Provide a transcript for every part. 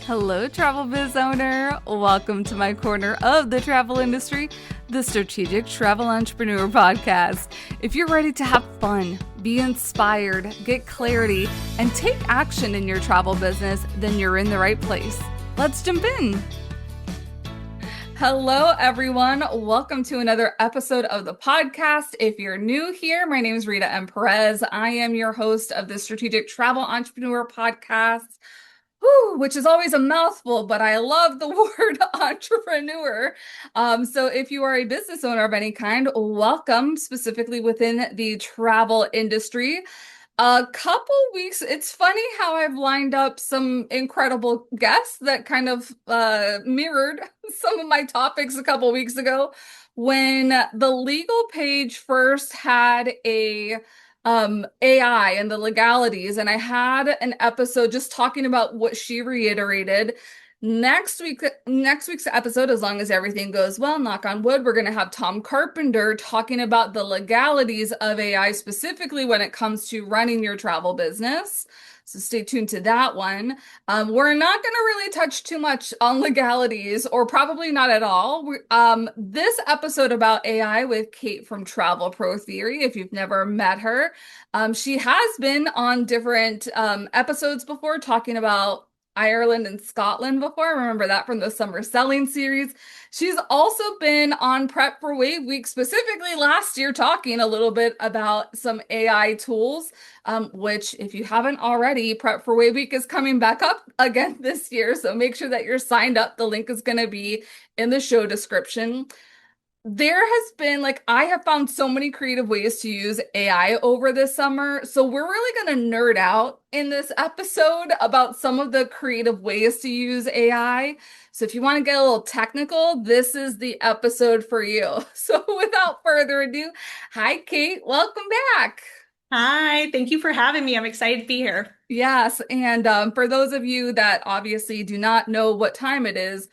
Hello, travel biz owner. Welcome to my corner of the travel industry, the Strategic Travel Entrepreneur Podcast. If you're ready to have fun, be inspired, get clarity, and take action in your travel business, then you're in the right place. Let's jump in. Hello, everyone. Welcome to another episode of the podcast. If you're new here, my name is Rita M. Perez. I am your host of the Strategic Travel Entrepreneur Podcast. Which is always a mouthful, but I love the word entrepreneur. So if you are a business owner of any kind, welcome, specifically within the travel industry. A couple weeks, it's funny how I've lined up some incredible guests that kind of mirrored some of my topics a couple weeks ago when the legal page first had a AI and the legalities, and I had an episode just talking about what she reiterated. Next week's episode, as long as everything goes well, knock on wood, we're going to have Tom Carpenter talking about the legalities of AI, specifically when it comes to running your travel business. So stay tuned to that one. We're not going to really touch too much on legalities, or probably not at all. This episode about AI with Kate from Travel Pro Theory, if you've never met her, she has been on different episodes before talking about Ireland and Scotland before. I remember that from the summer selling series. She's also been on Prep for Wave Week, specifically last year, talking a little bit about some AI tools, which if you haven't already, Prep for Wave Week is coming back up again this year. So make sure that you're signed up. The link is going to be in the show description. There has been, I have found so many creative ways to use AI over this summer. So we're really going to nerd out in this episode about some of the creative ways to use AI. So if you want to get a little technical, this is the episode for you. So without further ado, hi, Kate. Welcome back. Hi, thank you for having me. I'm excited to be here. Yes, and for those of you that obviously do not know what time it is,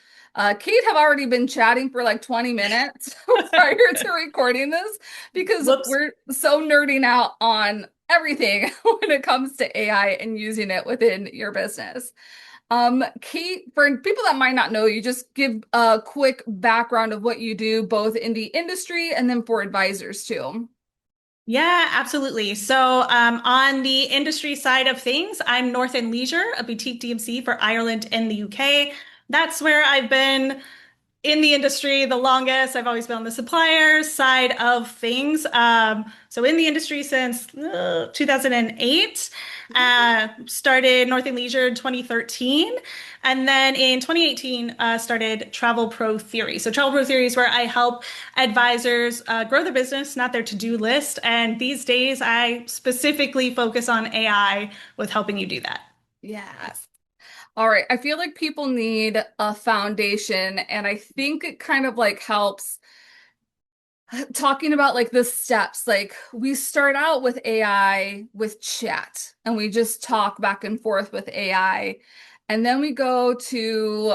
Kate have already been chatting for like 20 minutes prior to recording this because Whoops. we're so nerding out on everything when it comes to AI and using it within your business. Kate, for people that might not know you, just give a quick background of what you do, both in the industry and then for advisors too. Yeah, absolutely. On the industry side of things, I'm North and Leisure, a boutique DMC for Ireland and the UK. That's where I've been in the industry the longest. I've always been on the supplier side of things. So in the industry since 2008, started North and Leisure in 2013. And then in 2018, started Travel Pro Theory. So Travel Pro Theory is where I help advisors grow their business, not their to-do list. And these days, I specifically focus on AI with helping you do that. Yes. All right. I feel like people need a foundation, and I think it kind of helps talking about the steps. Like we start out with AI with chat, and we just talk back and forth with AI. And then we go to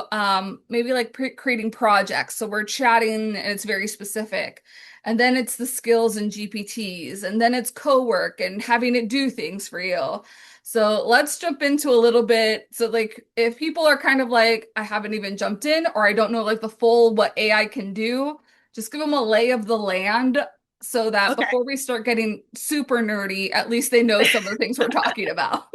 maybe creating projects. So we're chatting and it's very specific. And then it's the skills and GPTs. And then it's Cowork and having it do things for you. So let's jump into a little bit. So if people are kind of like, I haven't even jumped in, or I don't know the full what AI can do, just give them a lay of the land so that Okay. before we start getting super nerdy, at least they know some of the things we're talking about.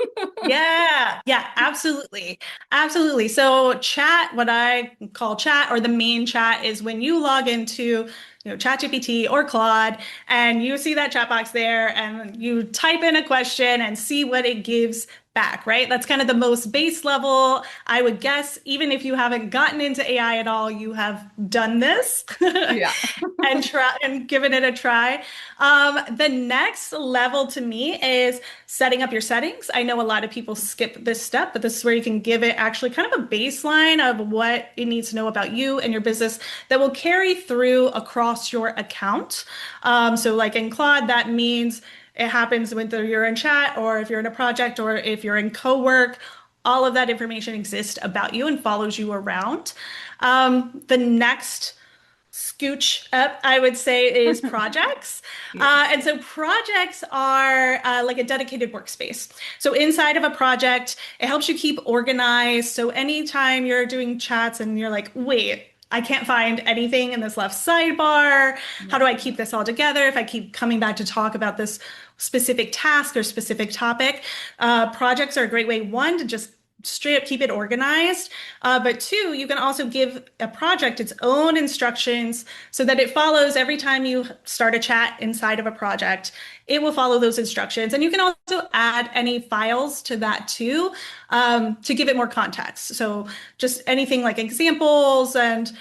Yeah, absolutely. Absolutely. So chat, what I call chat or the main chat is when you log into, ChatGPT or Claude and you see that chat box there and you type in a question and see what it gives back, right? That's kind of the most base level. I would guess even if you haven't gotten into AI at all, you have done this Yeah. and try and given it a try. The next level to me is setting up your settings. I know a lot of people skip this step, but this is where you can give it actually kind of a baseline of what it needs to know about you and your business that will carry through across your account. So like in Claude, that means it happens whether you're in chat or if you're in a project or if you're in Cowork. All of that information exists about you and follows you around. The next scooch up, I would say, is projects. Yeah. And so projects are like a dedicated workspace. So inside of a project, it helps you keep organized. So anytime you're doing chats and you're like, wait, I can't find anything in this left sidebar. How Yeah. do I keep this all together if I keep coming back to talk about this specific task or specific topic? Projects are a great way, one, to just straight up keep it organized. But two, you can also give a project its own instructions so that it follows every time you start a chat inside of a project. It will follow those instructions. And you can also add any files to that too, to give it more context. So just anything like examples and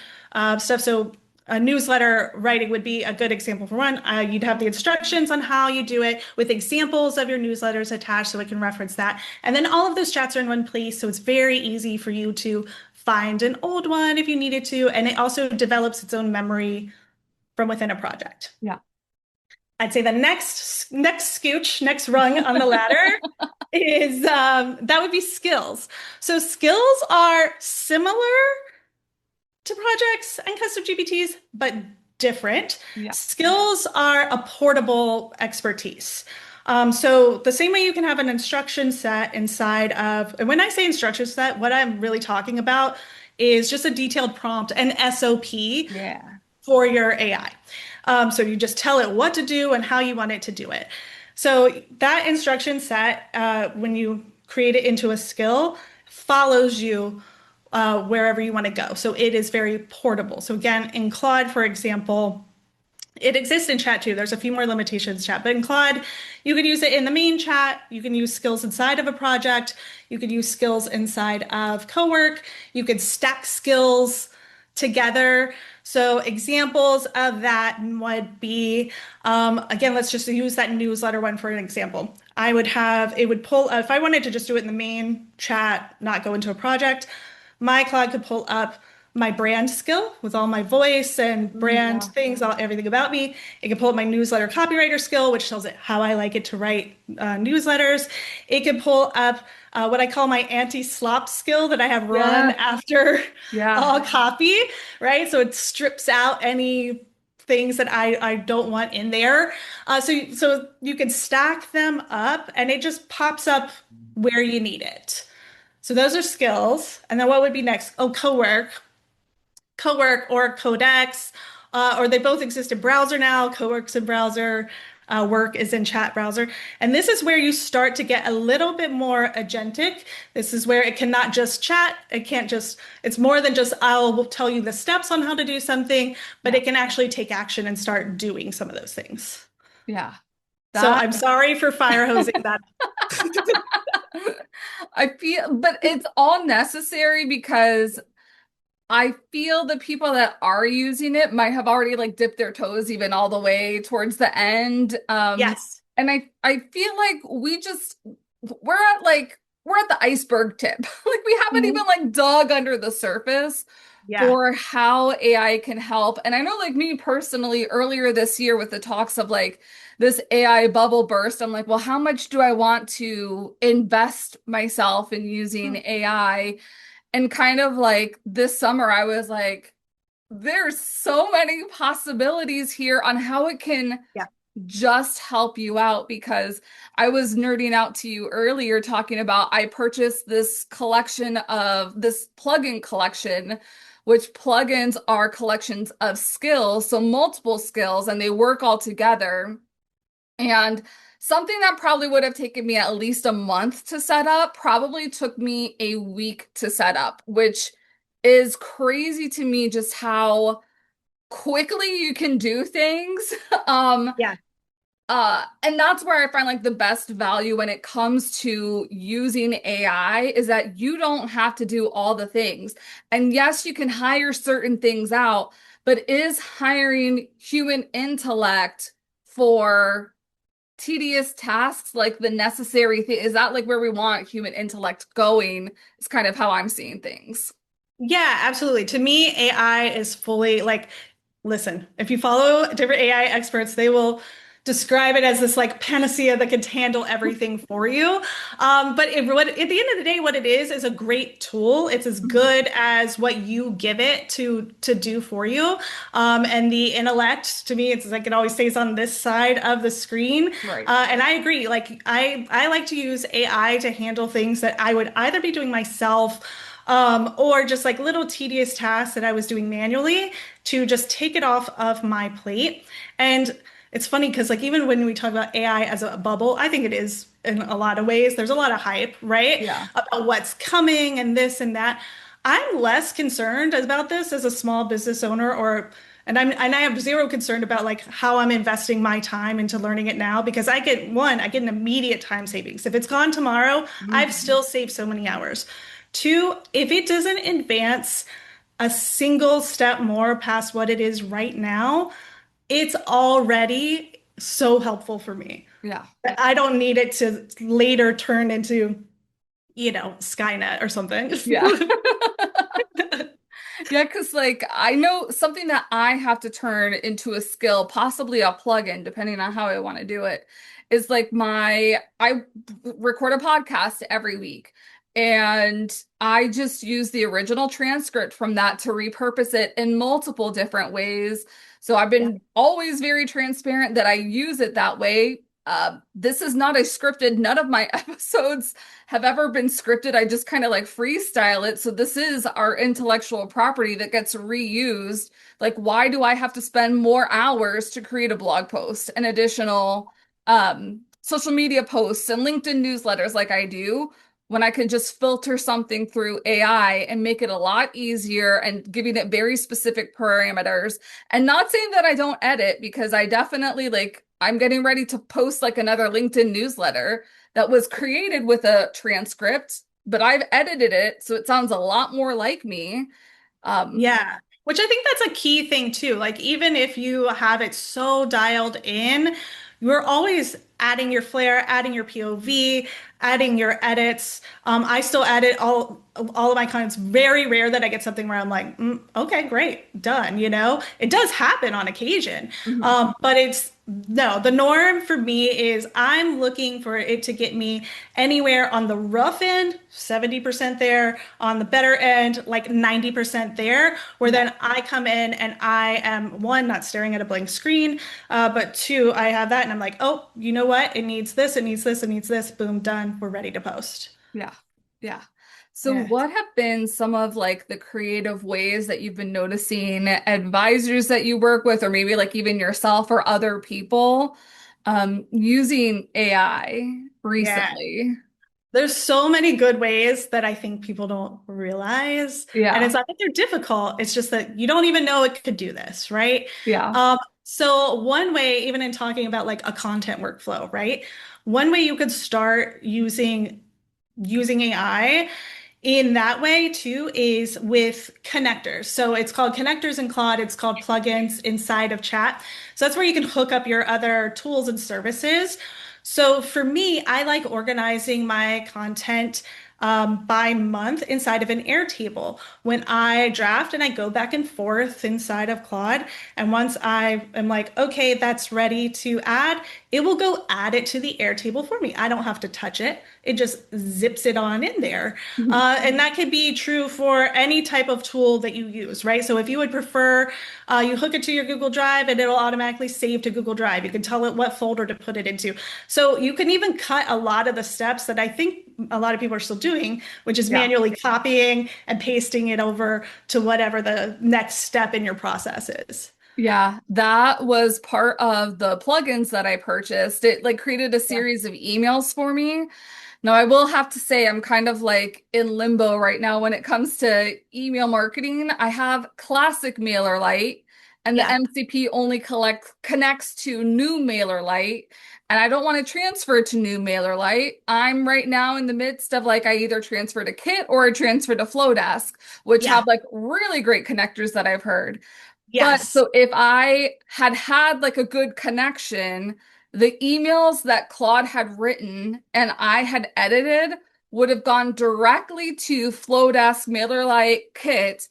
stuff. So a newsletter writing would be a good example for one. You'd have the instructions on how you do it with examples of your newsletters attached so it can reference that. And then all of those chats are in one place. So it's very easy for you to find an old one if you needed to. And it also develops its own memory from within a project. Yeah. I'd say the next rung on the ladder is that would be skills. So skills are similar to projects and custom GPTs, but different. Yeah. Skills are a portable expertise. So the same way you can have an instruction set inside of, and when I say instruction set, what I'm really talking about is just a detailed prompt, an SOP Yeah. for your AI. So you just tell it what to do and how you want it to do it. So that instruction set, when you create it into a skill, follows you wherever you want to go. So it is very portable. So again, in Claude, for example, it exists in chat too. There's a few more limitations chat, but in Claude, you can use it in the main chat. You can use skills inside of a project. You could use skills inside of Cowork. You could stack skills together. So examples of that would be, again, let's just use that newsletter one for an example. I would have, it would pull, if I wanted to just do it in the main chat, not go into a project, my Claude could pull up my brand skill with all my voice and brand Yeah. things, everything about me. It can pull up my newsletter copywriter skill, which tells it how I like it to write newsletters. It can pull up what I call my anti-slop skill that I have run Yeah. after Yeah. all copy, right? So it strips out any things that I don't want in there. So you can stack them up and it just pops up where you need it. So those are skills. And then what would be next? Oh, Cowork or Codex, or they both exist in browser now. Cowork's in browser, Work is in chat browser. And this is where you start to get a little bit more agentic. This is where it cannot just chat. It can't just, it's more than just, I'll tell you the steps on how to do something, but Yeah. it can actually take action and start doing some of those things. Yeah. So That I'm sorry for fire hosing that. I feel, but it's all necessary because I feel the people that are using it might have already like dipped their toes even all the way towards the end. Yes. And I feel like we're at the iceberg tip. Like we haven't even Mhm. like dug under the surface Yeah. for how AI can help. And I know like me personally earlier this year with the talks of like this AI bubble burst, I'm like, well, how much do I want to invest myself in using AI? And kind of like this summer, I was like, there's so many possibilities here on how it can Yeah. just help you out because I was nerding out to you earlier talking about I purchased this collection of this plugin collection, which plugins are collections of skills, so multiple skills, and they work all together. And something that probably would have taken me at least a month to set up probably took me a week to set up, which is crazy to me just how quickly you can do things. Um, Yeah. and that's where I find like the best value when it comes to using AI is that you don't have to do all the things. And yes, you can hire certain things out, but is hiring human intellect for tedious tasks like the necessary thing? Is that like where we want human intellect going? It's kind of how I'm seeing things. Yeah, absolutely. To me, AI is fully like, listen, if you follow different AI experts, they will describe it as this like panacea that could handle everything for you. But at the end of the day, what it is a great tool. It's as Mhm. good as what you give it to do for you. And the intellect, to me, it's like it always stays on this side of the screen. Right. And I agree. Like I like to use AI to handle things that I would either be doing myself. Or just like little tedious tasks that I was doing manually to just take it off of my plate. And it's funny because like even when we talk about AI as a bubble, I think it is in a lot of ways. There's a lot of hype, right? Yeah. About what's coming and this and that. I'm less concerned about this as a small business owner and I have zero concern about like how I'm investing my time into learning it now because I get an immediate time savings. If it's gone tomorrow, I've Mhm. still saved so many hours. Two, if it doesn't advance a single step more past what it is right now, it's already so helpful for me. Yeah. I don't need it to later turn into, Skynet or something. Yeah. Yeah, because like I know something that I have to turn into a skill, possibly a plugin, depending on how I want to do it, is like I record a podcast every week. And I just use the original transcript from that to repurpose it in multiple different ways. So I've Yeah. been always very transparent that I use it that way. This is not a scripted, none of my episodes have ever been scripted. I just kind of like freestyle it. So this is our intellectual property that gets reused. Like, why do I have to spend more hours to create a blog post and additional social media posts and LinkedIn newsletters like I do when I can just filter something through AI and make it a lot easier and giving it very specific parameters and not saying that I don't edit because I definitely like I'm getting ready to post like another LinkedIn newsletter that was created with a transcript, but I've edited it so it sounds a lot more like me. Um, Yeah, which I think that's a key thing too. Like, even if you have it so dialed in, you're always adding your flair, adding your POV, adding your edits. I still edit all of my content. It's very rare that I get something where I'm like, okay, great, done. It does happen on occasion, mhm. but it's no, the norm for me is I'm looking for it to get me anywhere on the rough end, 70% there, on the better end, like 90% there, where Yeah, then I come in and I am one, not staring at a blank screen, but two, I have that and I'm like, oh, you know what? It needs this, it needs this, it needs this. Boom, done. We're ready to post. yeah, yeah. So Yeah. what have been some of like the creative ways that you've been noticing advisors that you work with, or maybe like even yourself or other people using AI Yeah. recently? There's so many good ways that I think people don't realize. And Yeah, it's not that they're difficult, it's just that you don't even know it could do this, right? yeah, So one way, even in talking about like a content workflow, right? One way you could start using AI in that way too is with connectors. So it's called connectors in Claude. It's called plugins inside of chat. So that's where you can hook up your other tools and services. So for me, I like organizing my content by month inside of an Airtable. When I draft and I go back and forth inside of Claude, and once I am like, okay, that's ready to add, it will go add it to the Airtable for me. I don't have to touch it. It just zips it on in there. mhm, And that could be true for any type of tool that you use, right? So if you would prefer, you hook it to your Google Drive and it'll automatically save to Google Drive. You can tell it what folder to put it into. So you can even cut a lot of the steps that I think a lot of people are still doing, which is yeah. manually copying and pasting it over to whatever the next step in your process is. Yeah, that was part of the plugins that I purchased. It like created a Yeah. series of emails for me. Now, I will have to say I'm kind of like in limbo right now when it comes to email marketing. I have classic MailerLite and the Yeah. MCP only connects to new MailerLite, and I don't want to transfer to new MailerLite. I'm right now in the midst of like I either transfer to Kit or I transfer to Flowdesk, which Yeah. have like really great connectors that I've heard. But Yes. so if I had had like a good connection, the emails that Claude had written and I had edited would have gone directly to Flowdesk MailerLite Kit.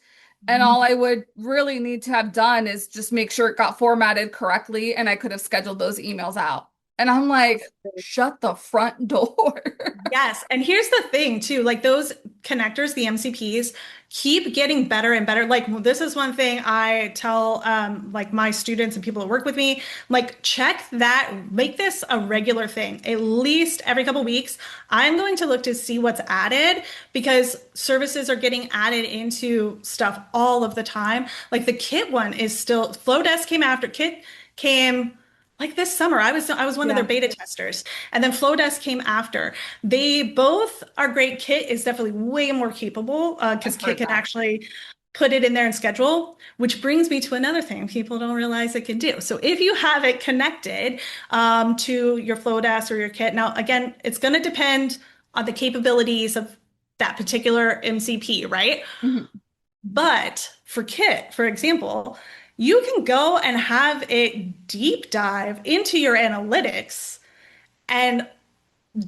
And all I would really need to have done is just make sure it got formatted correctly and I could have scheduled those emails out. And I'm like, shut the front door. Yes. And here's the thing too, like those connectors, the MCPs, keep getting better and better. Like this is one thing I tell like my students and people that work with me, like check that, make this a regular thing. At least every couple weeks, I'm going to look to see what's added because services are getting added into stuff all of the time. Like the Kit one is still Flowdesk came after Kit came like this summer. I was one of their Yeah, beta testers. And then Flowdesk came after. They both are great. Kit is definitely way more capable because I've Kit heard can that. actually put it in there and schedule, which brings me to another thing people don't realize it can do. So if you have it connected to your Flowdesk or your Kit, now again, it's going to depend on the capabilities of that particular MCP, right? Mhm. But for Kit, for example, you can go and have it deep dive into your analytics and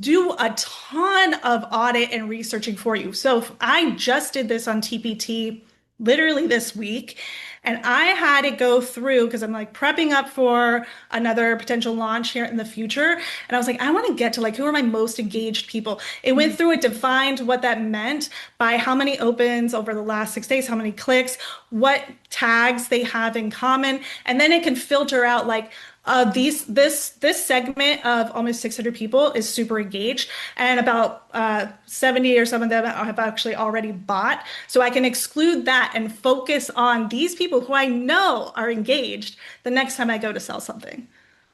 do a ton of audit and researching for you. So I just did this on TPT literally this week, and I had it go through because I'm like prepping up for another potential launch here in the future. And I was like, I want to get to like who are my most engaged people. It went Mhm. through it, defined what that meant by how many opens over the last 6 days, how many clicks, what tags they have in common, and then it can filter out like this segment of almost 600 people is super engaged, and about 70 or some of them have actually already bought. So I can exclude that and focus on these people who I know are engaged the next time I go to sell something.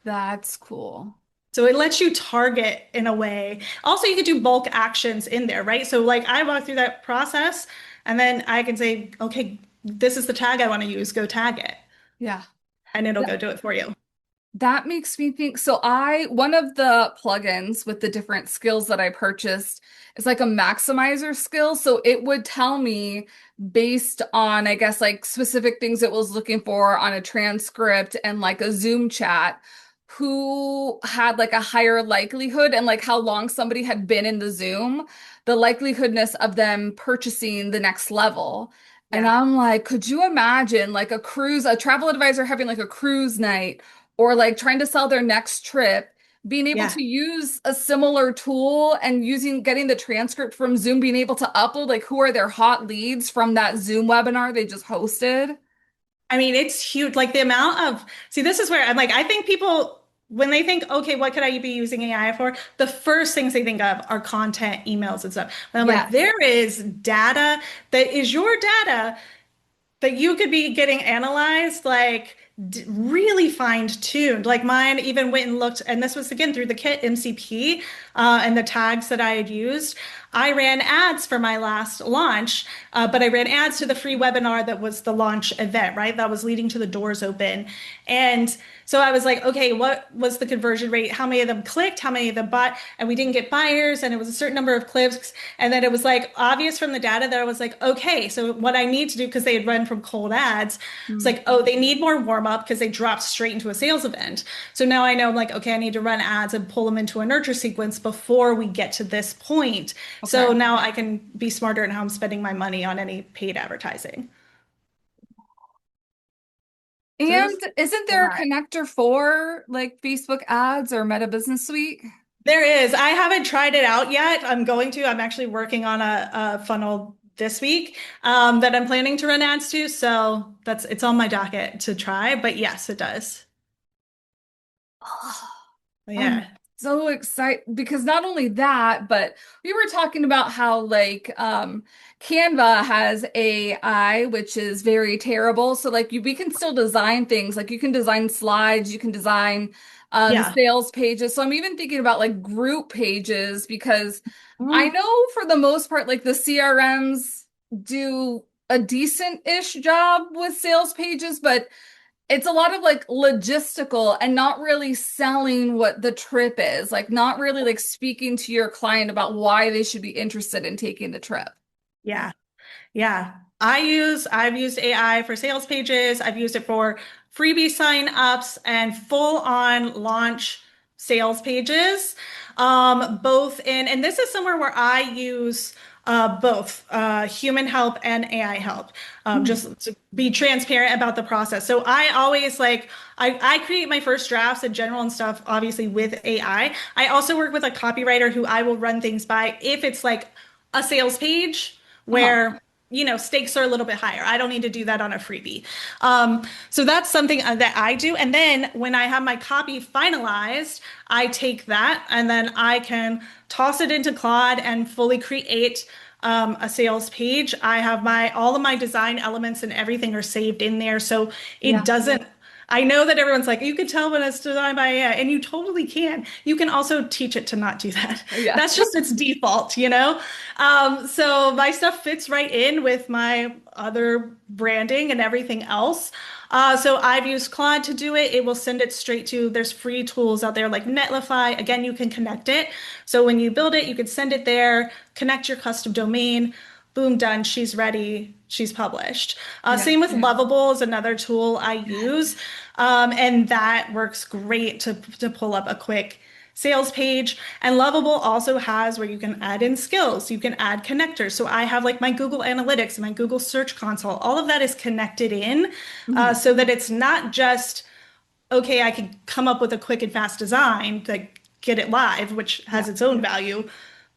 That's cool. So it lets you target in a way. Also, you could do bulk actions in there, right? So like I walk through that process and then I can say, okay, this is the tag I want to use, go tag it, Yeah. and it'll go do it for you. That makes me think. So one of the plugins with the different skills that I purchased is like a maximizer skill. So it would tell me based on, I guess, like specific things it was looking for on a transcript and like a Zoom chat, who had like a higher likelihood and like how long somebody had been in the Zoom, the likelihoodness of them purchasing the next level. And Yeah. I'm like, could you imagine like a travel advisor having like a cruise night? Or like trying to sell their next trip, being able Yeah. to use a similar tool and getting the transcript from Zoom, being able to upload like who are their hot leads from that Zoom webinar they just hosted. I mean, it's huge. Like the amount of, see, this is where I'm like, I think people, when they think, okay, what could I be using AI for? The first things they think of are content, emails, and stuff. And I'm like, Yes. there is data that is your data that you could be getting analyzed like really fine-tuned. Like mine even went and looked, and this was again through the Kit MCP and the tags that I had used. I ran ads for my last launch, but I ran ads to the free webinar that was the launch event, right? That was leading to the doors open. And so I was like, okay, what was the conversion rate? How many of them clicked? How many of them bought? And we didn't get buyers, and it was a certain number of clicks. And then it was like obvious from the data that I was like, okay, so what I need to do, because they had run from cold ads, it's Hmm. like, oh, they need more warm up because they dropped straight into a sales event. So now I know I'm like, okay, I need to run ads and pull them into a nurture sequence before we get to this point. So Okay. now I can be smarter in how I'm spending my money on any paid advertising. So And isn't a there a lot. connector for like Facebook ads or Meta Business Suite? There is. I haven't tried it out yet. I'm going to. I'm actually working on a funnel this week that I'm planning to run ads to. So it's on my docket to try. But yes, it does. Oh, I'm Yeah. so excited because not only that, but we were talking about how like Canva has AI, which is very terrible. So like we can still design things. Like you can design slides, you can design Yeah. sales pages. So I'm even thinking about like group pages because I Mhm. know for the most part, like the CRMs do a decent-ish job with sales pages, but it's a lot of like logistical and not really selling what the trip is, like not really like speaking to your client about why they should be interested in taking the trip. Yeah. Yeah. I've used AI for sales pages. I've used it for freebie sign ups and full on launch sales pages, both in, and this is somewhere where I use both human help and AI help, Mm. just to be transparent about the process. So I always like, I create my first drafts in general and stuff, obviously with AI. I also work with a copywriter who I will run things by if it's like a sales page Uh-huh. where stakes are a little bit higher. I don't need to do that on a freebie. So that's something that I do. And then when I have my copy finalized, I take that and then I can toss it into Claude and fully create a sales page. I have my all of my design elements and everything are saved in there, so it Yeah. doesn't. I know that everyone's like, you can tell when it's designed by AI, and you totally can. You can also teach it to not do that. Yeah. That's just its default, you know? So my stuff fits right in with my other branding and everything else. So I've used Claude to do it. It will send it straight to, there's free tools out there like Netlify. Again, you can connect it. So when you build it, you can send it there, connect your custom domain, boom, done. She's ready. She's published. Yeah. Same with Yeah. Lovable is another tool I Yes. use. And that works great to pull up a quick sales page. And Lovable also has where you can add in skills, you can add connectors. So I have like my Google Analytics and my Google Search Console. All of that is connected in Mhm. so that it's not just, okay, I can come up with a quick and fast design to get it live, which Yeah. has its own value,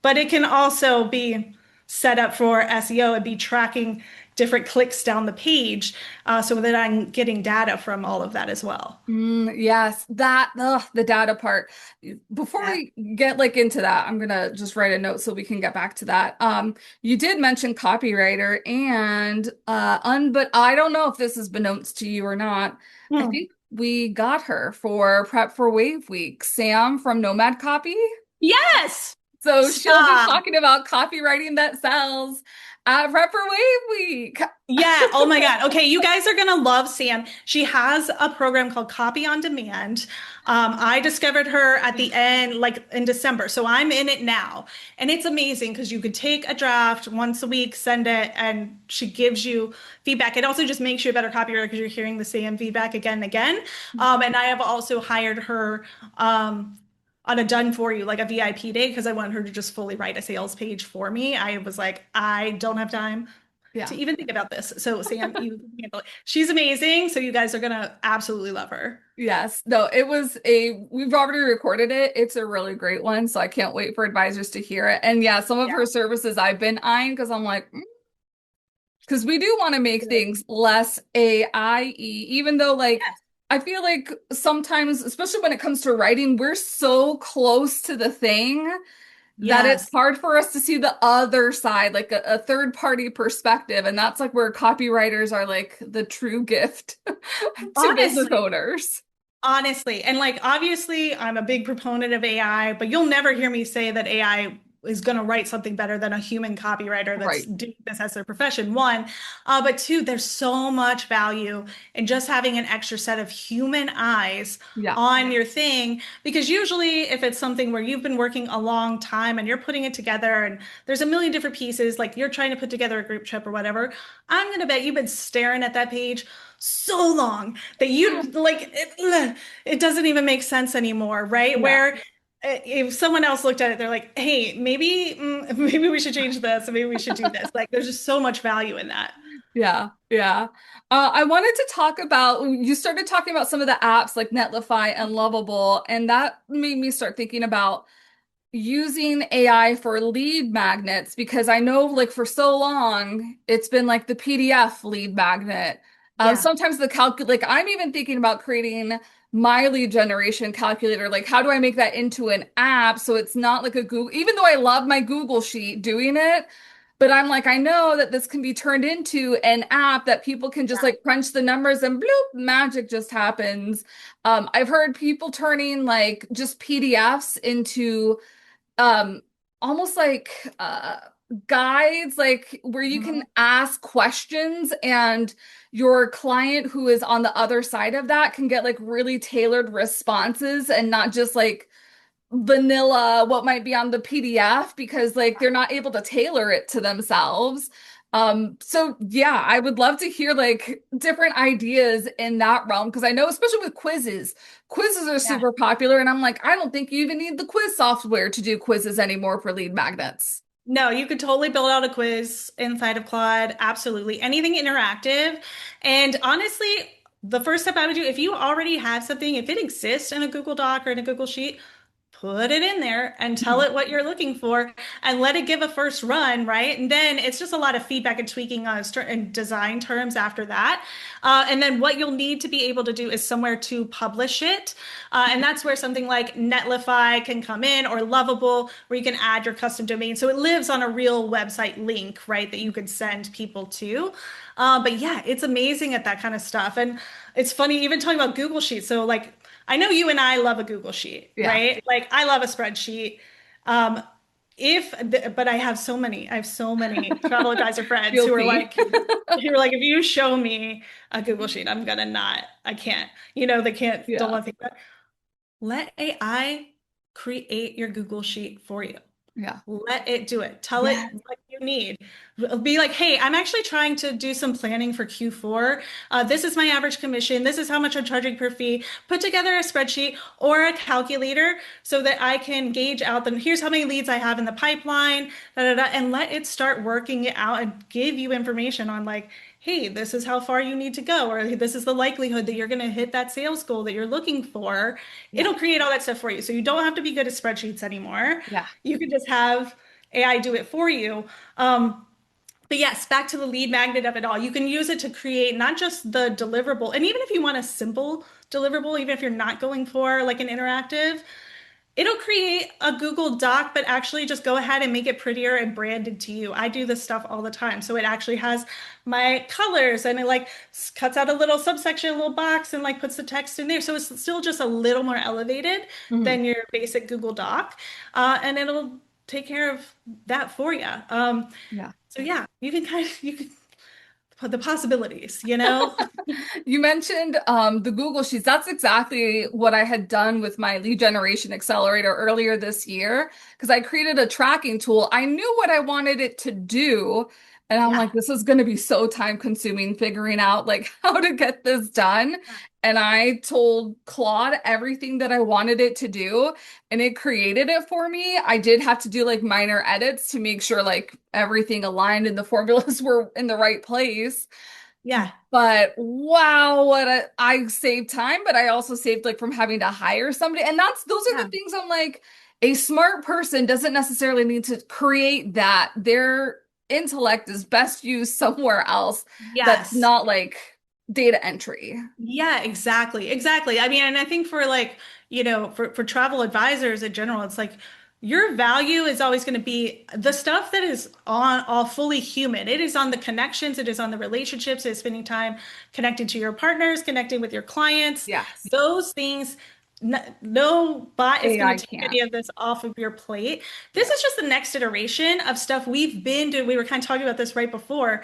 but it can also be set up for SEO and be tracking different clicks down the page so that I'm getting data from all of that as well. Yes, that the data part. Before Yeah. we get like into that, I'm gonna just write a note so we can get back to that. You did mention copywriter and but I don't know if this has been notes to you or not. I Hmm. think we got her for Prep for Wave Week, Sam from Nomad Copy. Yes. So she'll be Stop. talking about copywriting that sells at Prep for Wave Week. Yeah. Oh my God. Okay. You guys are going to love Sam. She has a program called Copy on Demand. I discovered her at the end, like in December. So I'm in it now. And it's amazing because you could take a draft once a week, send it, and she gives you feedback. It also just makes you a better copywriter because you're hearing the same feedback again and again. And I have also hired her. On a done for you, like a VIP day, because I want her to just fully write a sales page for me. I was like, I don't have time to Yeah. even think about this. So Sam, you handle it. She's amazing. So you guys are gonna absolutely love her. Yes. No, we've already recorded it. It's a really great one. So I can't wait for advisors to hear it. And yeah, some of Yeah. her services I've been eyeing because I'm like, because we do want to make things less AI-y, even though like Yes. I feel like sometimes, especially when it comes to writing, we're so close to the thing that it's Yes. hard for us to see the other side, like a third party perspective. And that's like where copywriters are like the true gift to business Honestly, owners. honestly. And like obviously I'm a big proponent of AI, but you'll never hear me say that AI is going to write something better than a human copywriter that's Right. doing this as their profession. One, but two, there's so much value in just having an extra set of human eyes Yeah. on your thing. Because usually, if it's something where you've been working a long time and you're putting it together and there's a million different pieces, like you're trying to put together a group trip or whatever, I'm going to bet you've been staring at that page so long that you like it doesn't even make sense anymore, right? Yeah. Where if someone else looked at it, they're like, "Hey, maybe maybe we should change this, maybe we should do this." Like, there's just so much value in that. Yeah, yeah. I wanted to talk about, you started talking about some of the apps like Netlify and Lovable, and that made me start thinking about using AI for lead magnets because I know like for so long it's been like the PDF lead magnet. Yeah, Sometimes like I'm even thinking about creating my lead generation calculator. Like, how do I make that into an app so it's not like a Google, even though I love my Google sheet doing it, but I'm like, I know that this can be turned into an app that people can just yeah, like crunch the numbers and bloop, magic just happens. I've heard people turning like just PDFs into um almost like guides like where you can mhm, ask questions and your client who is on the other side of that can get like really tailored responses and not just like vanilla what might be on the PDF because like they're not able to tailor it to themselves. So yeah, I would love to hear like different ideas in that realm because I know, especially with quizzes, quizzes are Yeah. super popular, and I'm like, I don't think you even need the quiz software to do quizzes anymore for lead magnets. No, you could totally build out a quiz inside of Claude. Absolutely. Anything interactive. And honestly, the first step I would do, if you already have something, if it exists in a Google Doc or in a Google Sheet, put it in there and tell Mhm. it what you're looking for and let it give a first run, right? And then it's just a lot of feedback and tweaking on and design terms after that. And then what you'll need to be able to do is somewhere to publish it. And that's where something like Netlify can come in or Lovable, where you can add your custom domain. So it lives on a real website link, right, that you could send people to. But yeah, it's amazing at that kind of stuff. And it's funny, even talking about Google Sheets. So, like, I know you and I love a Google Sheet, Yeah, right? Like, I love a spreadsheet. Um, but I have so many travel advisor friends guilty. who are like, if you show me a Google Sheet, I'm gonna not, I can't, they can't, don't Yeah, want to think that. Let AI create your Google Sheet for you. yeah, Let it do it. Tell yeah, it what you need. Be like, hey, I'm actually trying to do some planning for Q4. This is my average commission. This is how much I'm charging per fee. Put together a spreadsheet or a calculator so that I can gauge out them. Here's how many leads I have in the pipeline, da, da, da, and let it start working it out and give you information on like, hey, this is how far you need to go, or this is the likelihood that you're going to hit that sales goal that you're looking for. yeah, It'll create all that stuff for you. So you don't have to be good at spreadsheets anymore. yeah. You can just have AI do it for you. Um, but yes, back to the lead magnet of it all. You can use it to create not just the deliverable, and even if you want a simple deliverable, even if you're not going for like an interactive, it'll create a Google Doc, but actually just go ahead and make it prettier and branded to you. I do this stuff all the time. So it actually has my colors and it like cuts out a little subsection, a little box, and like puts the text in there. So it's still just a little more elevated Mhm. than your basic Google Doc. And it'll take care of that for you. Yeah. So yeah, you can put the possibilities, you know? You mentioned the Google Sheets. That's exactly what I had done with my lead generation accelerator earlier this year because I created a tracking tool. I knew what I wanted it to do, and I'm Yeah. like, this is going to be so time consuming figuring out like how to get this done. And I told Claude everything that I wanted it to do, and it created it for me. I did have to do like minor edits to make sure like everything aligned and the formulas were in the right place. Yeah. But wow, I saved time, but I also saved like from having to hire somebody. And those are the Yeah. things I'm like, a smart person doesn't necessarily need to create that. Their intellect is best used somewhere else that's Yes. not like data entry. Yeah, exactly. Exactly. I mean, and I think for like, for travel advisors in general, it's like your value is always going to be the stuff that is on all fully human. It is on the connections, it is on the relationships, it is spending time connected to your partners, connecting with your clients. Yes. Those things, no bot is going AI to take can't. any of this off of your plate. This Yeah. is just the next iteration of stuff we've been doing. We were kind of talking about this right before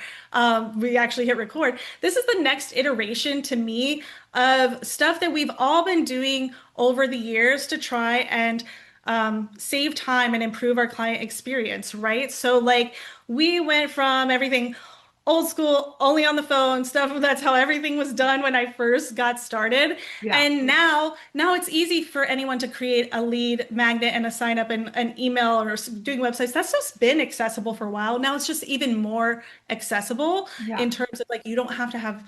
we actually hit record. This is the next iteration to me of stuff that we've all been doing over the years to try and save time and improve our client experience, right? So, like, we went from everything old school, only on the phone stuff. That's how everything was done when I first got started. Yeah. And now it's easy for anyone to create a lead magnet and a sign up and an email or doing websites. That's just been accessible for a while. Now it's just even more accessible Yeah. in terms of like you don't have to have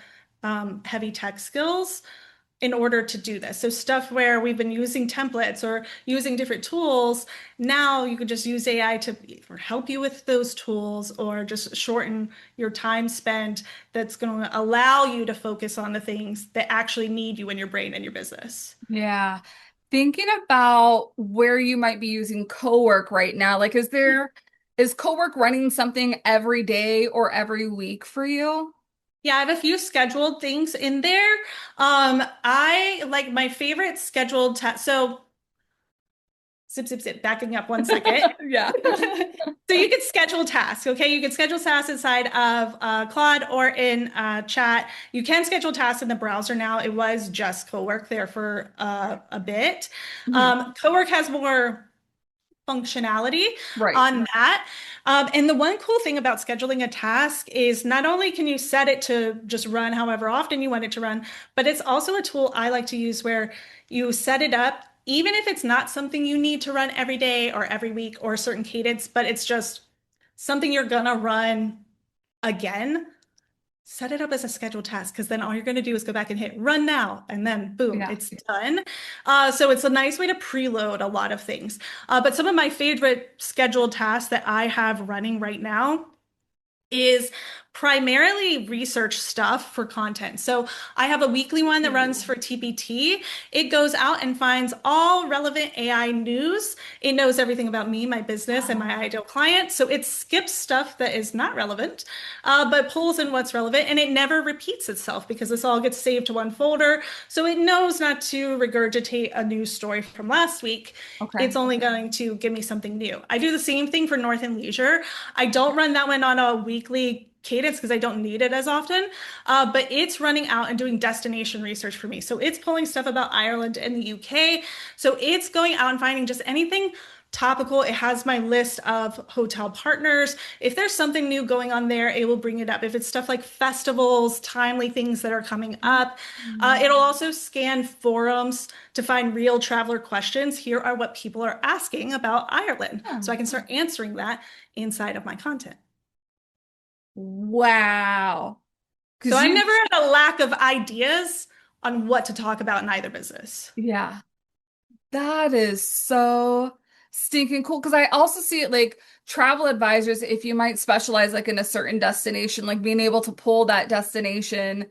heavy tech skills in order to do this. So stuff where we've been using templates or using different tools, now you could just use AI to either help you with those tools or just shorten your time spent that's going to allow you to focus on the things that actually need you in your brain and your business. Yeah. Thinking about where you might be using Cowork right now, like is Cowork running something every day or every week for you? Yeah, I have a few scheduled things in there. I like my favorite scheduled task. So zip, backing up 1 second. Yeah. So you can schedule tasks, okay? You can schedule tasks inside of Claude or in chat. You can schedule tasks in the browser now. It was just Cowork there for a bit. Mhm. Cowork has more functionality Right. on that. And the one cool thing about scheduling a task is not only can you set it to just run however often you want it to run, but it's also a tool I like to use where you set it up, even if it's not something you need to run every day or every week or a certain cadence, but it's just something you're gonna run again. Set it up as a scheduled task because then all you're going to do is go back and hit run now, and then boom, Yeah. it's done. So it's a nice way to preload a lot of things. But some of my favorite scheduled tasks that I have running right now is primarily research stuff for content. So I have a weekly one that runs Ooh. for TPT. It goes out and finds all relevant AI news. It knows everything about me, my business, and my ideal client. So it skips stuff that is not relevant, but pulls in what's relevant. And it never repeats itself because this all gets saved to one folder. So it knows not to regurgitate a news story from last week. Okay. It's only going to give me something new. I do the same thing for North and Leisure. I don't run that one on a weekly cadence because I don't need it as often. But it's running out and doing destination research for me. So it's pulling stuff about Ireland and the UK. So it's going out and finding just anything topical. It has my list of hotel partners. If there's something new going on there, it will bring it up. If it's stuff like festivals, timely things that are coming up, it'll also scan forums to find real traveler questions. Here are what people are asking about Ireland. Yeah. So I can start answering that inside of my content. Wow. So Because I've you, never had a lack of ideas on what to talk about in either business. yeah, that is so stinking cool. Because I also see it like travel advisors, if you might specialize like in a certain destination, like being able to pull that destination,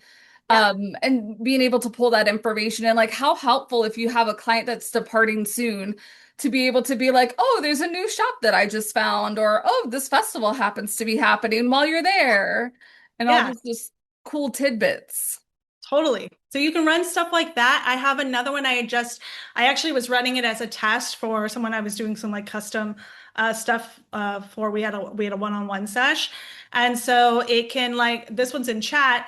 Yeah, and being able to pull that information and like how helpful if you have a client that's departing soon to be able to be like, oh, there's a new shop that I just found, or oh, this festival happens to be happening while you're there, and all yeah, this just cool tidbits. totally. So you can run stuff like that. I have another one I actually was running it as a test for someone I was doing some like custom stuff for. We had a one-on-one sesh. And so it can like, this one's in chat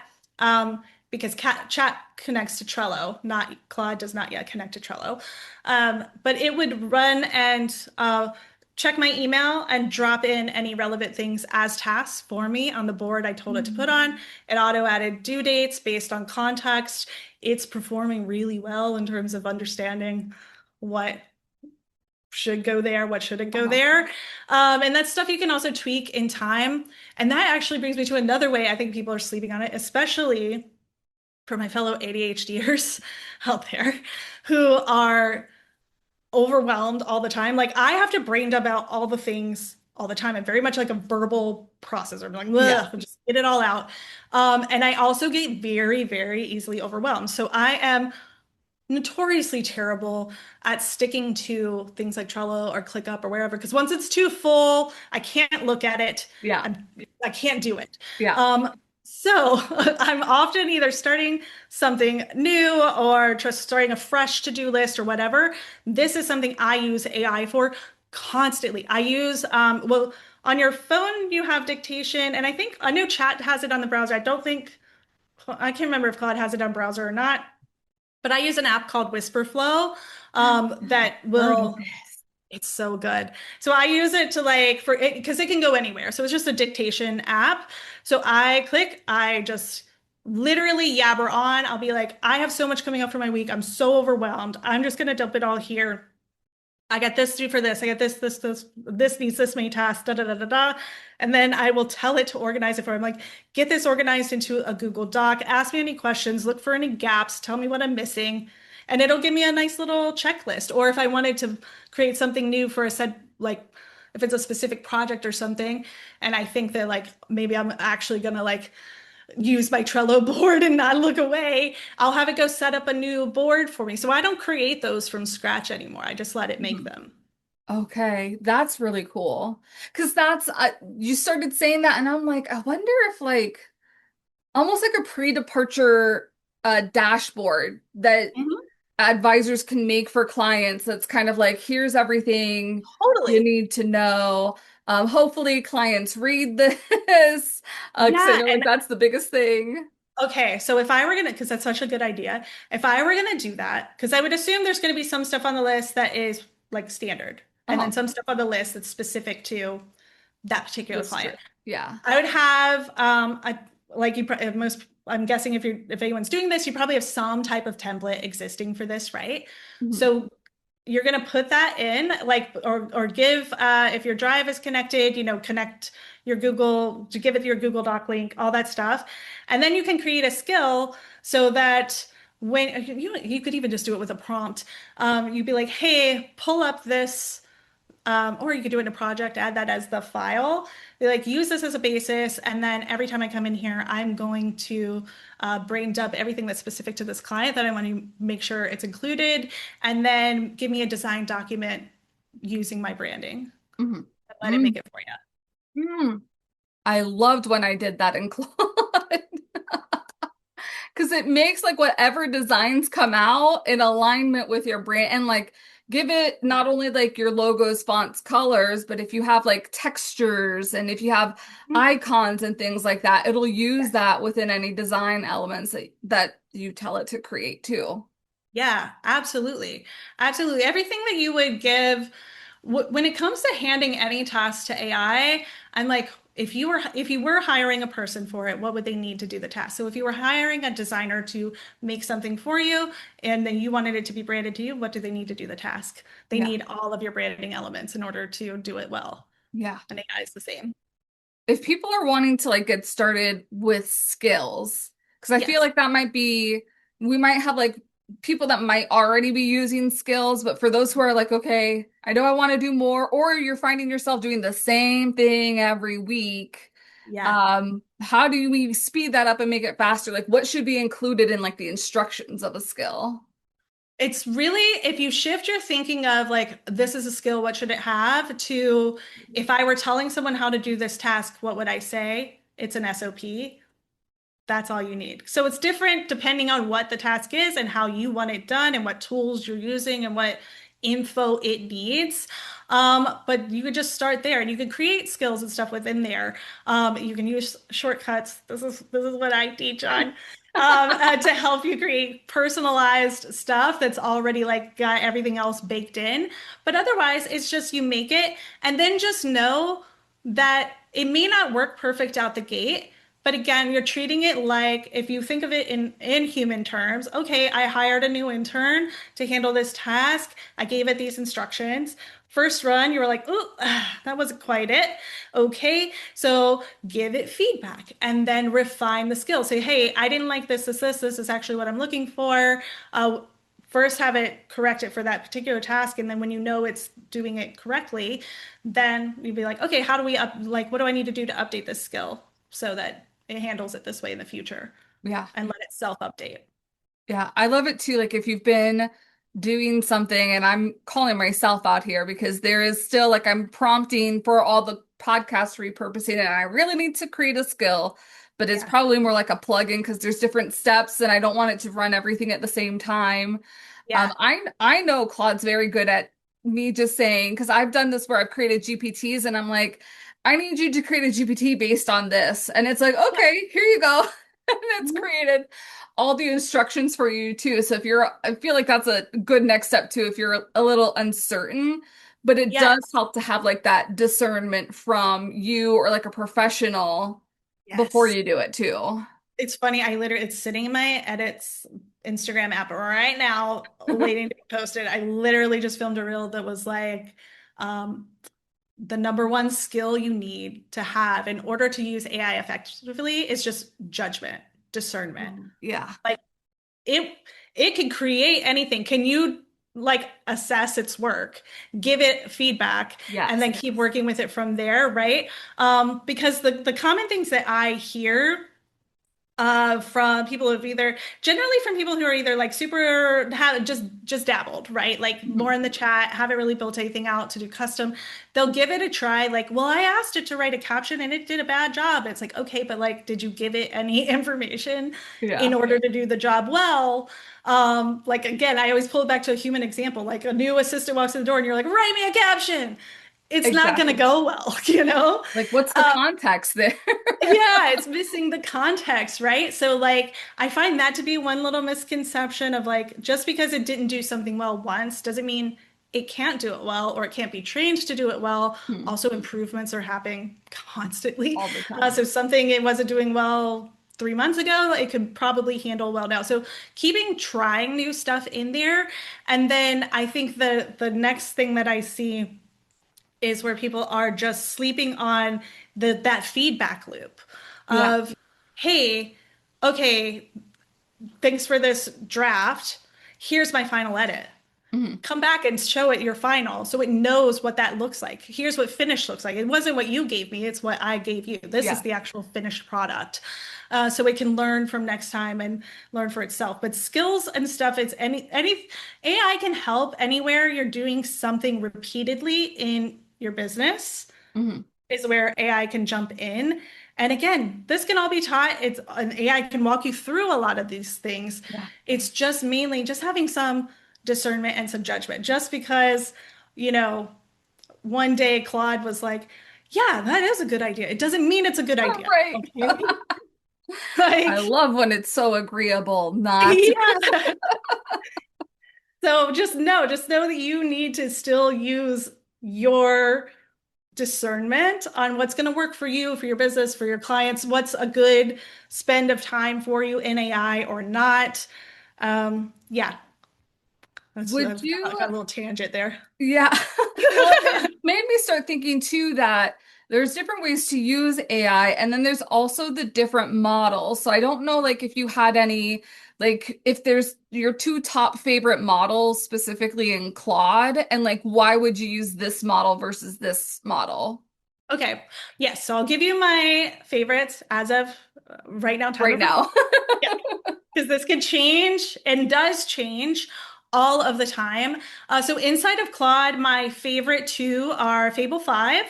because chat connects to Trello, not Claude does not yet connect to Trello. But it would run and check my email and drop in any relevant things as tasks for me on the board I told it to put on. It auto added due dates based on context. It's performing really well in terms of understanding what should go there, what shouldn't go Uh-huh. there. And that's stuff you can also tweak in time. And that actually brings me to another way I think people are sleeping on it, especially for my fellow ADHDers out there who are overwhelmed all the time. Like I have to brain dump out all the things all the time. I'm very much like a verbal processor. I'm like, Yeah. ugh, just get it all out. And I also get very, very easily overwhelmed. So I am notoriously terrible at sticking to things like Trello or ClickUp or wherever, because once it's too full, I can't look at it. Yeah. I'm, I can't do it. Yeah. So I'm often either starting something new or just starting a fresh to-do list or whatever. This is something I use AI for constantly. I use, well, on your phone, you have dictation, and I know chat has it on the browser. I can't remember if Claude has it on browser or not. But I use an app called Whisperflow that Heard of will, this. it's so good. So I use it to like for it because it can go anywhere. So it's just a dictation app. So I just literally yabber on. I'll be like, I have so much coming up for my week. I'm so overwhelmed. I'm just gonna dump it all here. I got this due for this. I got this needs this many tasks, da da da da da. And then I will tell it to organize it for. I'm like, get this organized into a Google Doc. Ask me any questions. Look for any gaps. Tell me what I'm missing, and it'll give me a nice little checklist. Or if I wanted to create something new for a set, like if it's a specific project or something, and I think that like maybe I'm actually gonna like use my Trello board and not look away, I'll have it go set up a new board for me. So I don't create those from scratch anymore. I just let it make Mhm. them. Okay, that's really cool. Because that's you started saying that, and I'm like, I wonder if like almost like a pre-departure dashboard that Mhm. advisors can make for clients. That's kind of like, here's everything you Totally. need to know. Hopefully, clients read this because I Yeah. know like And that's the biggest thing. okay, so if I were gonna, because that's such a good idea, if I were gonna do that, because I would assume there's gonna be some stuff on the list that is like standard. and then Uh-huh. some stuff on the list that's specific to that particular client. District. Yeah. I would have like most I'm guessing if anyone's doing this, you probably have some type of template existing for this, right? Mhm. So you're going to put that in like or give if your drive is connected, connect your Google to give it your Google Doc link, all that stuff. And then you can create a skill so that when you could even just do it with a prompt. You'd be like, hey, pull up this or you could do it in a project, add that as the file. They like use this as a basis, and then every time I come in here, I'm going to brain dump everything that's specific to this client that I want to make sure it's included, and then give me a design document using my branding Mhm. and let it make Mm. it for you. Mm. I loved when I did that in Claude. Because it makes like whatever designs come out in alignment with your brand and like give it not only like your logos, fonts, colors, but if you have like textures and if you have Mhm. icons and things like that, it'll use Yes. that within any design elements that you tell it to create too. Yeah, absolutely. Absolutely. Everything that you would give when it comes to handing any task to AI, I'm like, if you were hiring a person for it, what would they need to do the task? So if you were hiring a designer to make something for you and then you wanted it to be branded to you, what do they need to do the task? They Yeah. need all of your branding elements in order to do it well. Yeah. And AI is the same. If people are wanting to like get started with skills, because I feel Yes. like that might be, we might have like people that might already be using skills, but for those who are like, okay, I know I want to do more, or you're finding yourself doing the same thing every week, Yeah. how do we speed that up and make it faster? Like, what should be included in like the instructions of a skill? It's really if you shift your thinking of like, this is a skill, what should it have, to if I were telling someone how to do this task, what would I say? It's an SOP. That's all you need. So it's different depending on what the task is and how you want it done and what tools you're using and what info it needs. But you could just start there and you can create skills and stuff within there. You can use shortcuts. This is what I teach on. To help you create personalized stuff that's already like got everything else baked in. But otherwise, it's just you make it and then just know that it may not work perfect out the gate, but again, you're treating it like if you think of it in human terms, okay, I hired a new intern to handle this task. I gave it these instructions. First run, you were like, "Ooh, that wasn't quite it." Okay, so give it feedback and then refine the skill. Say, "Hey, I didn't like this. This is actually what I'm looking for." First have it correct it for that particular task, and then when you know it's doing it correctly, then you'd be like, okay, how do we what do I need to do to update this skill so that it handles it this way in the future Yeah. and let it self-update. Yeah, I love it too. Like if you've been doing something, and I'm calling myself out here because there is still like I'm prompting for all the podcast repurposing, and I really need to create a skill, but it's Yeah. probably more like a plugin because there's different steps, and I don't want it to run everything at the same time. Yeah. I know Claude's very good at me just saying because I've done this where I've created GPTs, and I'm like, I need you to create a GPT based on this, and it's like, Yeah. okay, here you go, and it's Mhm. created all the instructions for you too. So if you're, I feel like that's a good next step too, if you're a little uncertain, but it does Yes. help to have like that discernment from you or like a professional before Yes. you do it too. It's funny. It's sitting in my edits Instagram app right now, waiting to be posted. I literally just filmed a reel that was like, um, the number one skill you need to have in order to use AI effectively is just judgment, discernment. Yeah. Like it it can create anything. Can you like assess its work, give it feedback, and Yes. then keep working with it from there, right? Because the common things that I hear from people who've either generally from people who are either like super have just dabbled, right? Like more Mhm. in the chat, haven't really built anything out to do custom. They'll give it a try, like, well, I asked it to write a caption and it did a bad job. It's like, okay, but like, did you give it any information in Yeah. order to do the job well? Like again, I always pull it back to a human example. Like a new assistant walks in the door and you're like, write me a caption. It's not gonna Exactly. go well, you know? Like what's the Um, context there? yeah, it's missing the context, right? So, like, I find that to be one little misconception of like, just because it didn't do something well once doesn't mean it can't do it well or it can't be trained to do it well. Hmm. Also, improvements are happening constantly. All the time. So something it wasn't doing well 3 months ago, it could probably handle well now. So keeping trying new stuff in there. And then I think the next thing that I see is where people are just sleeping on that feedback loop Yeah. of, hey, okay, thanks for this draft. Here's my final edit. Hmm. Come back and show it your final so it knows what that looks like. Here's what finished looks like. It wasn't what you gave me, it's what I gave you. This is Yeah. the actual finished product. So it can learn from next time and learn for itself. But skills and stuff, it's any AI can help anywhere you're doing something repeatedly in your business Hmm. is where AI can jump in. And again, this can all be taught. It's an AI can walk you through a lot of these things. Yeah. It's just mainly just having some discernment and some judgment. Just because, you know, one day Claude was like, yeah, that is a good idea. It doesn't mean it's a good idea. Right. Okay. I Like, love when it's so agreeable, not. yeah. So just know that you need to still use your discernment on what's going to work for you, for your business, for your clients, what's a good spend of time for you in AI or not. Yeah, Would I've you? got a little tangent there. Yeah. Well, it made me start thinking too that there's different ways to use AI, and then there's also the different models. So I don't know, like, if you had any, like, if there's your two top favorite models specifically in Claude, and like, why would you use this model versus this model Okay, yes, so I'll give you my favorites as of right now, time right of recording. now? Yeah, because this could change and does change all of the time. So inside of Claude, my favorite two are Fable 5.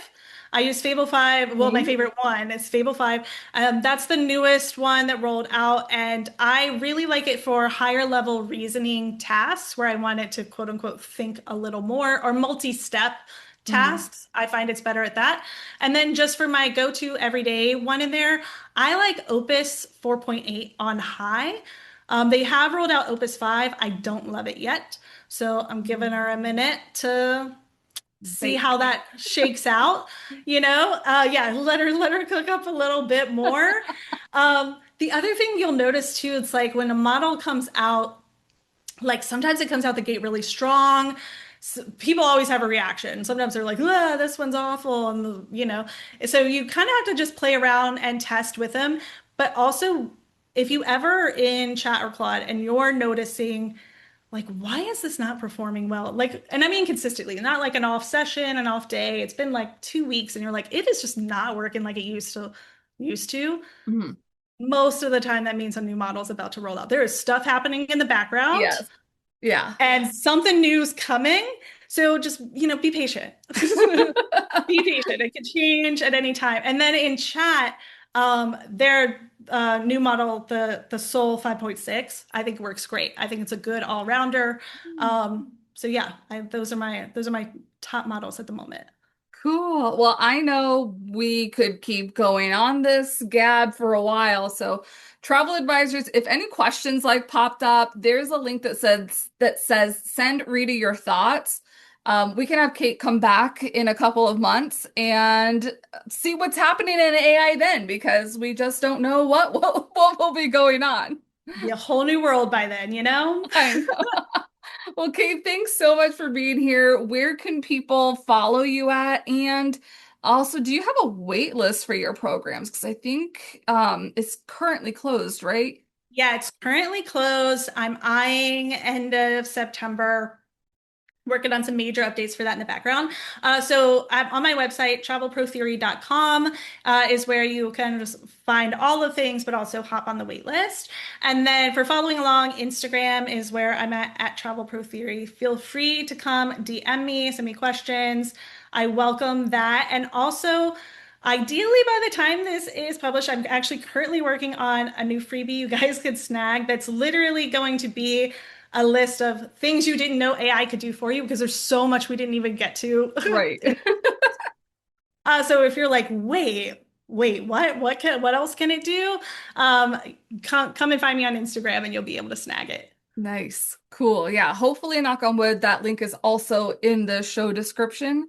I use Fable 5. Well, my Mhm. favorite one is Fable 5. That's the newest one that rolled out, and I really like it for higher level reasoning tasks where I want it to quote unquote think a little more or multi-step Mhm. tasks. I find it's better at that. And then just for my go-to everyday one in there, I like Opus 4.8 on high. They have rolled out Opus 5. I don't love it yet. So I'm giving her a minute to see Bake. how that shakes out. Yeah, let her cook up a little bit more. The other thing you'll notice too, it's like when a model comes out, like sometimes it comes out the gate really strong. People always have a reaction. Sometimes they're like, ah, this one's awful. And, so you kind of have to just play around and test with them. But also, if you ever in chat or Claude and you're noticing, like, why is this not performing well? Like, and I mean consistently, not like an off session, an off day. It's been like 2 weeks and you're like, it is just not working like it used to. Mhm. Most of the time, that means a new model is about to roll out. There is stuff happening in the background Yes. Yeah. and something new is coming. So just, be patient. Be patient. It can change at any time. And then in chat, their new model, the Soul 5.6, I think works great. I think it's a good all-rounder. So yeah, those are my top models at the moment. Cool. Well, I know we could keep going on this gab for a while. So, travel advisors, if any questions like popped up, there's a link that says send Rita your thoughts. We can have Kate come back in a couple of months and see what's happening in AI then, because we just don't know what will be going on. Be a whole new world by then, you know? I know. Well, Kate, thanks so much for being here. Where can people follow you at? And also, do you have a wait list for your programs? Because I think it's currently closed, right? Yeah, it's currently closed. I'm eyeing end of September, working on some major updates for that in the background. So I'm on my website, travelprotheory.com, is where you can just find all the things, but also hop on the wait list. And then for following along, Instagram is where I'm at Travel Pro Theory. Feel free to come DM me, send me questions. I welcome that. And also, ideally, by the time this is published, I'm actually currently working on a new freebie you guys could snag that's literally going to be a list of things you didn't know AI could do for you because there's so much we didn't even get to. Right. So if you're like, wait, what else can it do? Um, come and find me on Instagram and you'll be able to snag it. Nice. Cool. Yeah. Hopefully, knock on wood, that link is also in the show description.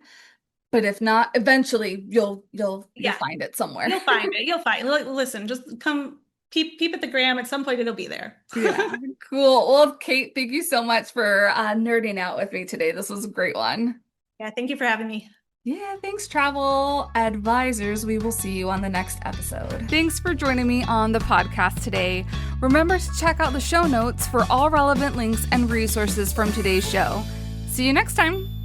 But if not, eventually you'll Yeah, find it somewhere. you'll find it. You'll find. Listen, just come peep at the gram. At some point, it'll be there. Yeah. Cool. Well, Kate, thank you so much for nerding out with me today. This was a great one. Yeah, thank you for having me. Yeah, thanks, travel advisors. We will see you on the next episode. Thanks for joining me on the podcast today. Remember to check out the show notes for all relevant links and resources from today's show. See you next time.